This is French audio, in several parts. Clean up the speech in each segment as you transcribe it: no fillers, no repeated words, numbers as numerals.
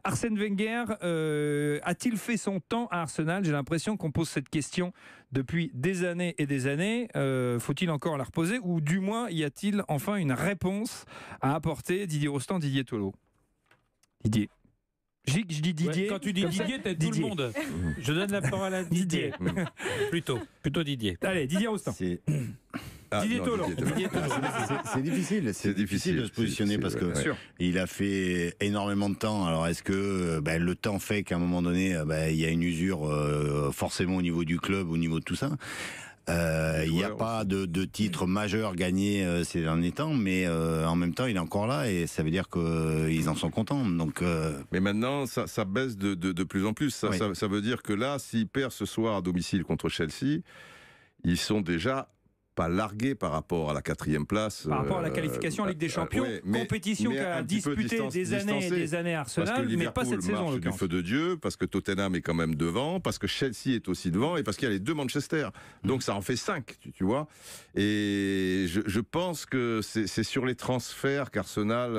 Arsène Wenger a-t-il fait son temps à Arsenal? J'ai l'impression qu'on pose cette question depuis des années et des années. Faut-il encore la reposer, ou du moins y a-t-il enfin une réponse à apporter? Didier Rostand, Didier Tolo. Didier. Je dis Didier. Ouais, quand tu dis Didier, t'as tout le monde. Je donne la parole à Didier. Plutôt Didier. Allez, Didier Rostand. Didier Tolo. C'est difficile. C'est difficile de se positionner parce que il a fait énormément de temps. Alors est-ce que le temps fait qu'à un moment donné, il y a une usure forcément au niveau du club, au niveau de tout ça? Il n'y a pas de titre majeur gagné ces derniers temps, mais en même temps, il est encore là et ça veut dire qu'ils en sont contents. Donc, mais maintenant, ça baisse de plus en plus. Ça veut dire que là, s'ils perdent ce soir à domicile contre Chelsea, ils sont déjà pas largués par rapport à la 4e place. Par rapport à la qualification en Ligue des Champions, compétition qu'a disputé des années et des années Arsenal, mais pas cette saison. Marche du feu de Dieu, parce que Tottenham est quand même devant, parce que Chelsea est aussi devant, et parce qu'il y a les 2 Manchester. Donc ça en fait 5, tu vois. Et je pense que c'est sur les transferts qu'Arsenal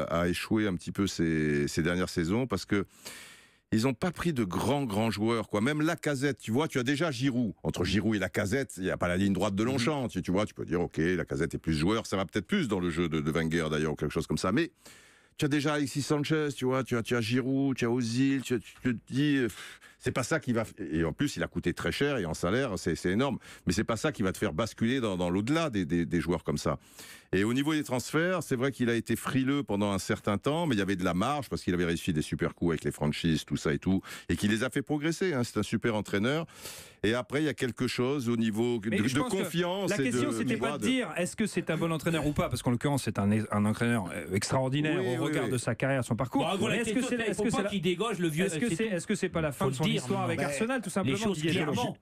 a échoué un petit peu ces dernières saisons, parce que ils n'ont pas pris de grands joueurs, quoi. Même Lacazette, tu vois, tu as déjà Giroud. Entre Giroud et Lacazette, il n'y a pas la ligne droite de Longchamp. Tu vois, tu peux dire, ok, Lacazette est plus joueur, ça va peut-être plus dans le jeu de Wenger d'ailleurs, ou quelque chose comme ça. Mais tu as déjà Alexis Sanchez, tu vois, tu as Giroud, tu as Ozil, tu te dis, c'est pas ça qui va. Et en plus, il a coûté très cher et en salaire, c'est énorme. Mais c'est pas ça qui va te faire basculer dans l'au-delà des joueurs comme ça. Et au niveau des transferts, c'est vrai qu'il a été frileux pendant un certain temps, mais il y avait de la marge parce qu'il avait réussi des super coups avec les franchises, tout ça et tout, et qui les a fait progresser. C'est un super entraîneur. Et après, il y a quelque chose au niveau de confiance. La question, c'était pas de dire est-ce que c'est un bon entraîneur ou pas, parce qu'en l'occurrence, c'est un entraîneur extraordinaire au regard de sa carrière, son parcours. Bon, est-ce que c'est qu'il dégage le vieux? Est-ce que c'est pas la fin de son histoire avec Arsenal, tout simplement?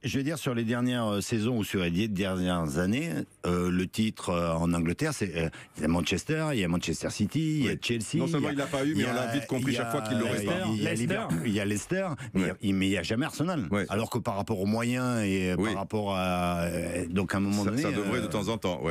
Je veux dire, sur les dernières saisons ou sur les dernières années, le titre en Angleterre, il y a Manchester, il y a Manchester City, il y a Chelsea. Non seulement il l'a pas eu, mais on l'a vite compris chaque fois qu'il l'aurait pas. Il y a Leicester, mais il n'y a jamais Arsenal. Alors que par rapport aux moyens et par rapport à donc à un moment donné, ça devrait de temps en temps.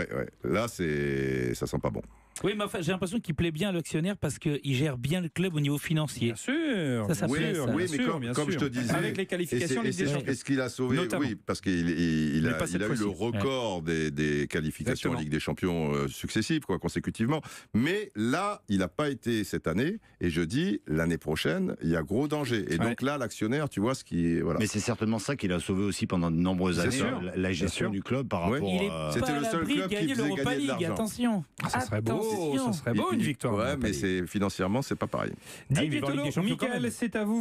Là, ça sent pas bon. Oui, mais enfin, j'ai l'impression qu'il plaît bien à l'actionnaire parce qu'il gère bien le club au niveau financier. Bien sûr. Ça plaît. Oui, mais comme je te disais, avec les qualifications Ligue des Champions. Est-ce qu'il a sauvé? Notamment. Oui, parce qu'il a eu le record des qualifications en Ligue des Champions successives, consécutivement. Mais là, il n'a pas été cette année. Et je dis, l'année prochaine, il y a gros danger. Et donc là, l'actionnaire, tu vois ce qui est. Voilà. Mais c'est certainement ça qu'il a sauvé aussi pendant de nombreuses années, la gestion du club par rapport. C'était le seul club qui faisait gagner de l'argent. Attention. Ça serait beau. Ça serait beau une victoire. Ouais, mais financièrement, c'est pas pareil. Didier Tolo, Michael, c'est à vous.